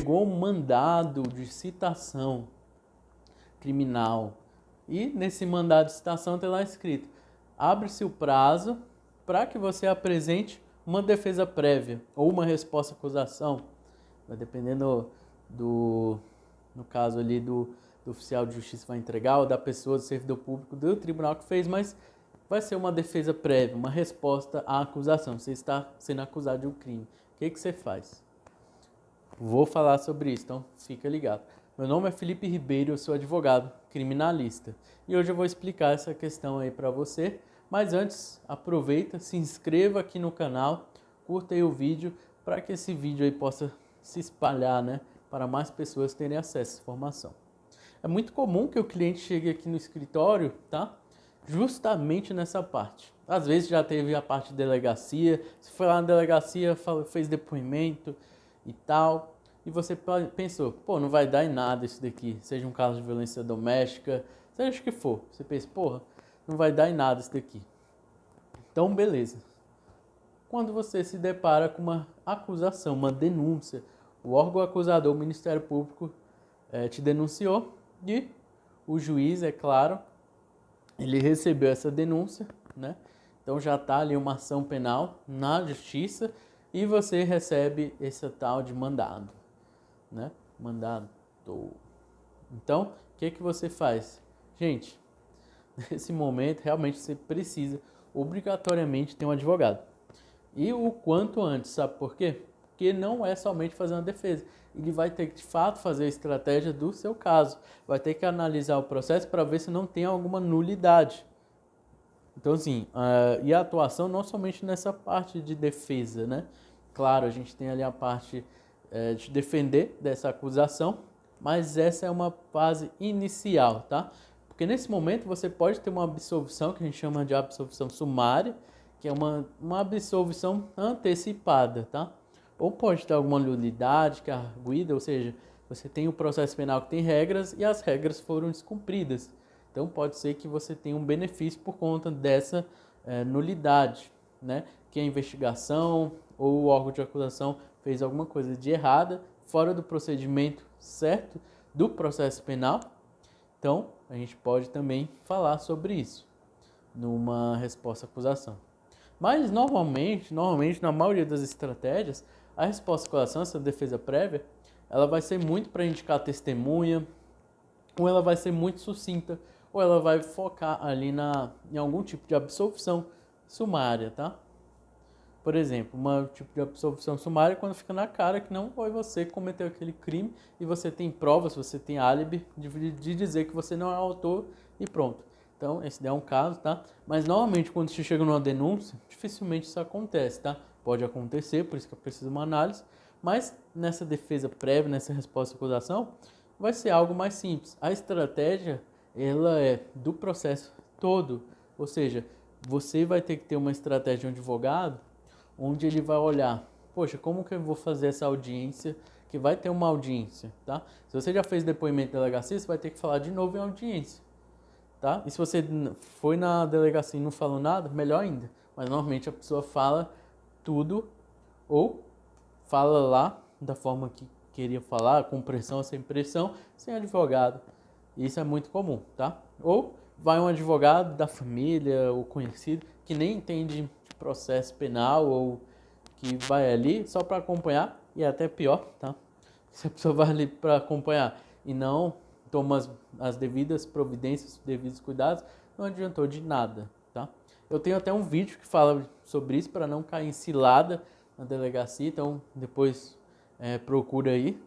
chegou um mandado de citação criminal e nesse mandado de citação tem lá escrito: abre-se o prazo para que você apresente uma defesa prévia ou uma resposta à acusação, vai dependendo no caso ali do oficial de justiça vai entregar ou da pessoa, do servidor público do tribunal que fez, mas vai ser uma defesa prévia, uma resposta à acusação. Você está sendo acusado de um crime. O que você faz? Vou falar sobre isso, então fica ligado. Meu nome é Felipe Ribeiro, eu sou advogado criminalista. E hoje eu vou explicar essa questão aí para você. Mas antes, aproveita, se inscreva aqui no canal, curta aí o vídeo, para que esse vídeo aí possa se espalhar, né? Para mais pessoas terem acesso a essa informação. É muito comum que o cliente chegue aqui no escritório, tá? Justamente nessa parte. Às vezes já teve a parte de delegacia, se foi lá na delegacia, fez depoimento e tal, e você pensou, pô, não vai dar em nada isso daqui, seja um caso de violência doméstica, seja o que for. Você pensa, porra, não vai dar em nada isso daqui. Então, beleza. Quando você se depara com uma acusação, uma denúncia, o órgão acusador, o Ministério Público, te denunciou e o juiz, é claro, ele recebeu essa denúncia, né? Então já está ali uma ação penal na justiça e você recebe esse tal de mandado, né? Mandado. Então, o que você faz? Gente, nesse momento realmente você precisa obrigatoriamente ter um advogado. E o quanto antes, sabe por quê? Porque não é somente fazer uma defesa. Ele vai ter que, de fato, fazer a estratégia do seu caso. Vai ter que analisar o processo para ver se não tem alguma nulidade. Então, assim, e a atuação não somente nessa parte de defesa, né? Claro, a gente tem ali a parte de defender dessa acusação, mas essa é uma fase inicial, tá? Porque nesse momento você pode ter uma absolvição, que a gente chama de absolvição sumária, que é uma absolvição antecipada, tá? Ou pode ter alguma nulidade que é arguida, ou seja, você tem um processo penal que tem regras e as regras foram descumpridas. Então pode ser que você tenha um benefício por conta dessa nulidade, né? Que a investigação ou o órgão de acusação fez alguma coisa de errada, fora do procedimento certo do processo penal. Então a gente pode também falar sobre isso numa resposta à acusação. Mas normalmente, na maioria das estratégias, a resposta à acusação, essa defesa prévia, ela vai ser muito para indicar testemunha, ou ela vai ser muito sucinta, ou ela vai focar ali em algum tipo de absolvição sumária, tá? Por exemplo, um tipo de absolvição sumária é quando fica na cara que não foi você que cometeu aquele crime e você tem provas, você tem álibi de dizer que você não é o autor e pronto. Então, esse daí é um caso, tá? Mas, normalmente, quando você chega numa denúncia, dificilmente isso acontece, tá? Pode acontecer, por isso que eu preciso de uma análise. Mas, nessa defesa prévia, nessa resposta à acusação, vai ser algo mais simples. A estratégia, ela é do processo todo. Ou seja, você vai ter que ter uma estratégia de um advogado, onde ele vai olhar, poxa, como que eu vou fazer essa audiência, que vai ter uma audiência, tá? Se você já fez depoimento de delegacia, você vai ter que falar de novo em audiência. Tá? E se você foi na delegacia e não falou nada, melhor ainda. Mas normalmente a pessoa fala tudo ou fala lá da forma que queria falar, com pressão ou sem pressão, sem advogado. Isso é muito comum, tá? Ou vai um advogado da família ou conhecido que nem entende de processo penal ou que vai ali só para acompanhar e é até pior, tá? Se a pessoa vai ali para acompanhar e não toma as devidas providências, os devidos cuidados, não adiantou de nada, tá? Eu tenho até um vídeo que fala sobre isso para não cair em cilada na delegacia, então depois procura aí.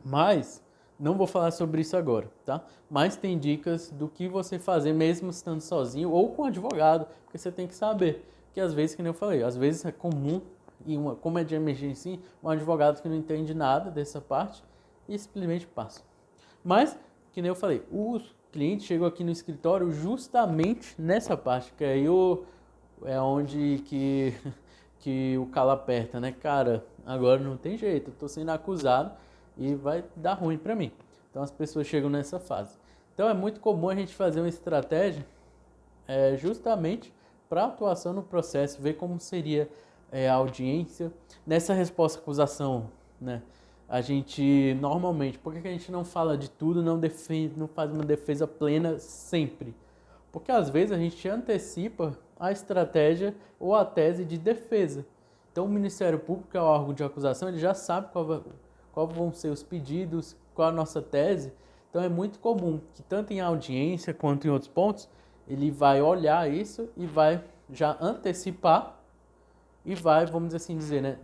Mas não vou falar sobre isso agora, tá? Mas tem dicas do que você fazer mesmo estando sozinho ou com advogado, porque você tem que saber que às vezes, que nem eu falei, às vezes é comum e como é de emergência, um advogado que não entende nada dessa parte e simplesmente passa. Mas, que nem eu falei, os clientes chegam aqui no escritório justamente nessa parte, que aí é onde que o calo aperta, né? Cara, agora não tem jeito, eu tô sendo acusado e vai dar ruim para mim. Então as pessoas chegam nessa fase. Então é muito comum a gente fazer uma estratégia justamente para atuação no processo, ver como seria a audiência. Nessa resposta à acusação, né? a gente normalmente, por que a gente não fala de tudo, não defende, não faz uma defesa plena sempre? Porque às vezes a gente antecipa a estratégia ou a tese de defesa. Então o Ministério Público, que é o órgão de acusação, ele já sabe qual vão ser os pedidos, qual a nossa tese. Então é muito comum que tanto em audiência quanto em outros pontos, ele vai olhar isso e vai já antecipar e vai, vamos assim dizer, né?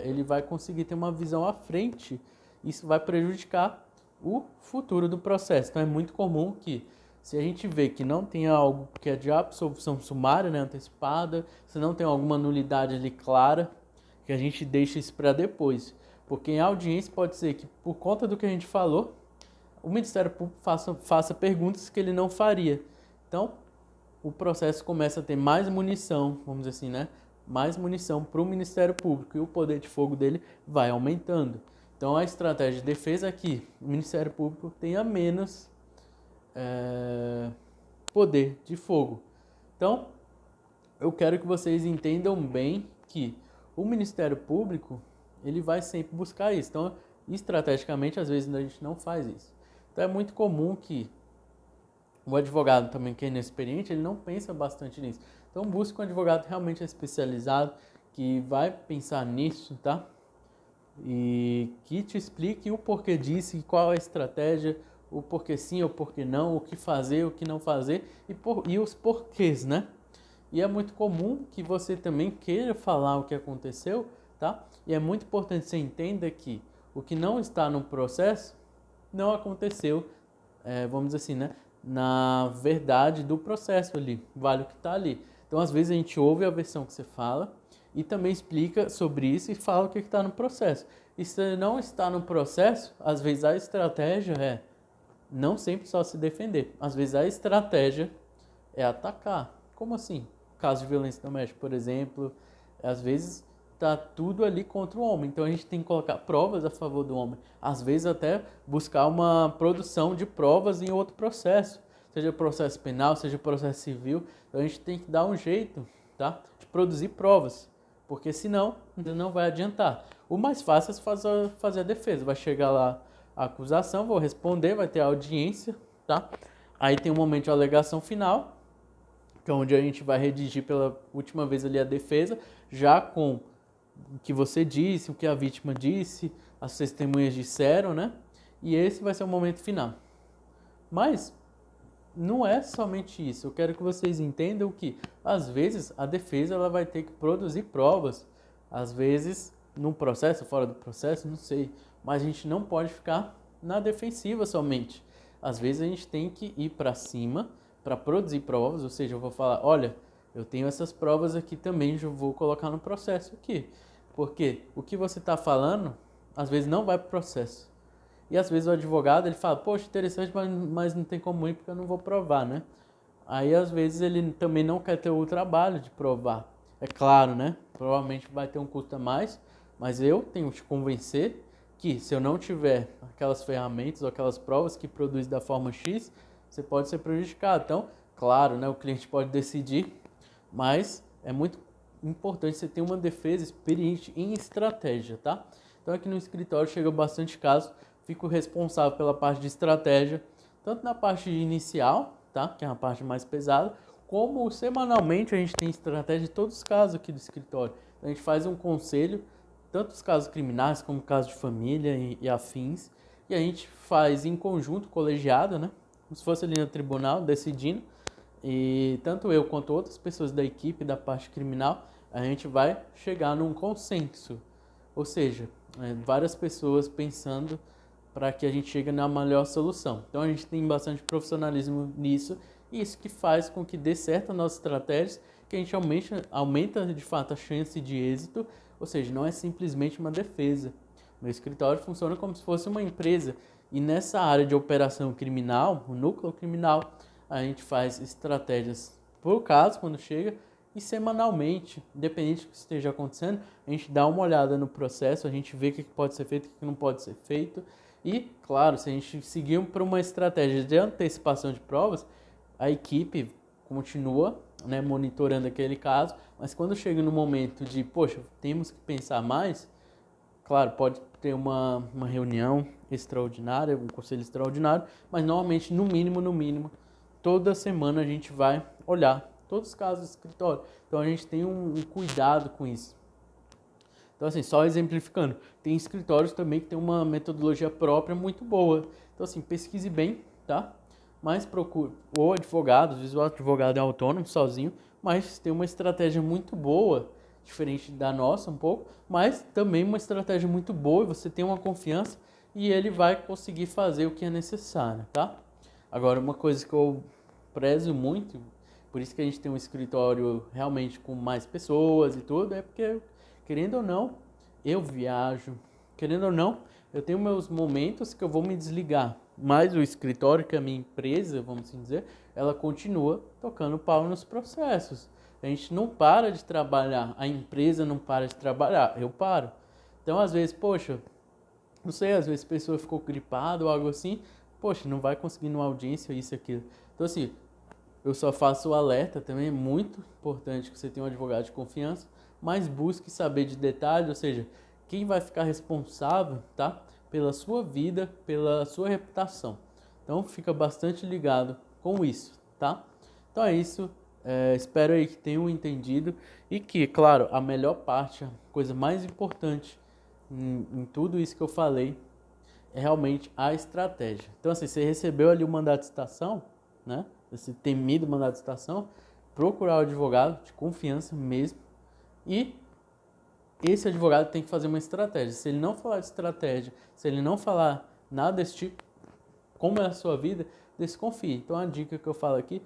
Ele vai conseguir ter uma visão à frente. Isso vai prejudicar o futuro do processo. Então é muito comum que, se a gente vê que não tem algo que é de absolvição sumária, né, antecipada, se não tem alguma nulidade ali clara, que a gente deixa isso para depois. Porque em audiência pode ser que, por conta do que a gente falou, o Ministério Público faça perguntas que ele não faria. Então, o processo começa a ter mais munição, vamos dizer assim, né? Mais munição para o Ministério Público e o poder de fogo dele vai aumentando. Então, a estratégia de defesa é que o Ministério Público tenha menos poder de fogo. Então, eu quero que vocês entendam bem que o Ministério Público ele vai sempre buscar isso. Então, estrategicamente, às vezes a gente não faz isso. Então, é muito comum que o advogado também, que é inexperiente, ele não pensa bastante nisso. Então, busque um advogado realmente especializado, que vai pensar nisso, tá? E que te explique o porquê disso, qual a estratégia, o porquê sim, o porquê não, o que fazer, o que não fazer e os porquês, né? E é muito comum que você também queira falar o que aconteceu, tá? E é muito importante que você entenda que o que não está no processo não aconteceu, vamos dizer assim, né? Na verdade do processo ali, vale o que está ali. Então, às vezes a gente ouve a versão que você fala e também explica sobre isso e fala o que está no processo. E se não está no processo, às vezes a estratégia é não sempre só se defender. Às vezes a estratégia é atacar. Como assim? Caso de violência doméstica, por exemplo, às vezes tá tudo ali contra o homem. Então a gente tem que colocar provas a favor do homem. Às vezes até buscar uma produção de provas em outro processo, seja processo penal, seja processo civil. Então a gente tem que dar um jeito, tá, de produzir provas, porque senão não vai adiantar. O mais fácil é fazer a defesa. Vai chegar lá a acusação, vou responder, vai ter a audiência, tá? Aí tem o momento de alegação final, que é onde a gente vai redigir pela última vez ali a defesa, já com o que você disse, o que a vítima disse, as testemunhas disseram, né? E esse vai ser o momento final. Mas não é somente isso. Eu quero que vocês entendam que, às vezes, a defesa ela vai ter que produzir provas. Às vezes, no processo, fora do processo, não sei. Mas a gente não pode ficar na defensiva somente. Às vezes, a gente tem que ir para cima para produzir provas. Ou seja, eu vou falar, olha, eu tenho essas provas aqui também, eu vou colocar no processo aqui. Porque o que você está falando, às vezes, não vai para o processo. E às vezes o advogado ele fala, poxa, interessante, mas não tem como ir porque eu não vou provar, né? Aí às vezes ele também não quer ter o trabalho de provar. É claro, né? Provavelmente vai ter um custo a mais, mas eu tenho que te convencer que se eu não tiver aquelas ferramentas ou aquelas provas que produz da forma X, você pode ser prejudicado. Então, claro, né? O cliente pode decidir, mas é muito importante você ter uma defesa experiente em estratégia, tá? Então aqui no escritório chega bastante casos, fico responsável pela parte de estratégia, tanto na parte inicial, tá? Que é a parte mais pesada, como semanalmente a gente tem estratégia de todos os casos aqui do escritório. Então, a gente faz um conselho, tanto os casos criminais como casos de família e afins, e a gente faz em conjunto, colegiado, né? Como se fosse ali no tribunal, decidindo, e tanto eu quanto outras pessoas da equipe da parte criminal, a gente vai chegar num consenso, ou seja, várias pessoas pensando para que a gente chegue na melhor solução. Então a gente tem bastante profissionalismo nisso, e isso que faz com que dê certo a nossa estratégia, que a gente aumenta de fato a chance de êxito, ou seja, não é simplesmente uma defesa. Meu escritório funciona como se fosse uma empresa, e nessa área de operação criminal, o núcleo criminal, a gente faz estratégias por caso, quando chega, e semanalmente, independente do que esteja acontecendo, a gente dá uma olhada no processo, a gente vê o que pode ser feito, o que não pode ser feito. E, claro, se a gente seguir por uma estratégia de antecipação de provas, a equipe continua, né, monitorando aquele caso, mas quando chega no momento de, poxa, temos que pensar mais, Claro, pode ter uma reunião extraordinária, um conselho extraordinário, mas normalmente, no mínimo, toda semana a gente vai olhar todos os casos do escritório. Então a gente tem um cuidado com isso. Então assim, só exemplificando, tem escritórios também que tem uma metodologia própria muito boa. Então assim, pesquise bem, tá? Mas procure, ou advogado, às vezes o advogado é autônomo, sozinho, mas tem uma estratégia muito boa, diferente da nossa um pouco, mas também uma estratégia muito boa, e você tem uma confiança e ele vai conseguir fazer o que é necessário, tá? Agora, uma coisa que eu prezo muito, por isso que a gente tem um escritório realmente com mais pessoas e tudo, é porque, querendo ou não, eu viajo, querendo ou não, eu tenho meus momentos que eu vou me desligar, mas o escritório, que é a minha empresa, vamos assim dizer, ela continua tocando pau nos processos. A gente não para de trabalhar, a empresa não para de trabalhar, eu paro. Então, às vezes, poxa, não sei, às vezes a pessoa ficou gripada ou algo assim, poxa, não vai conseguir numa audiência, isso e aquilo. Então, assim, eu só faço o alerta também, é muito importante que você tenha um advogado de confiança, mas busque saber de detalhes, ou seja, quem vai ficar responsável, tá? Pela sua vida, pela sua reputação. Então, fica bastante ligado com isso, tá? Então é isso. Espero aí que tenham entendido e que, claro, a melhor parte, a coisa mais importante em tudo isso que eu falei é realmente a estratégia. Então, assim, você recebeu ali o mandato de citação, né? Esse temido mandato de citação, procurar o advogado de confiança mesmo e esse advogado tem que fazer uma estratégia. Se ele não falar de estratégia, se ele não falar nada desse tipo, como é a sua vida, desconfie. Então, a dica que eu falo aqui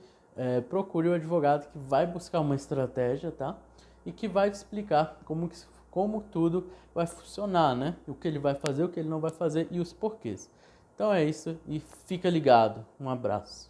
procure o advogado que vai buscar uma estratégia, tá? E que vai te explicar como tudo vai funcionar, né? O que ele vai fazer, o que ele não vai fazer e os porquês. Então é isso e fica ligado. Um abraço.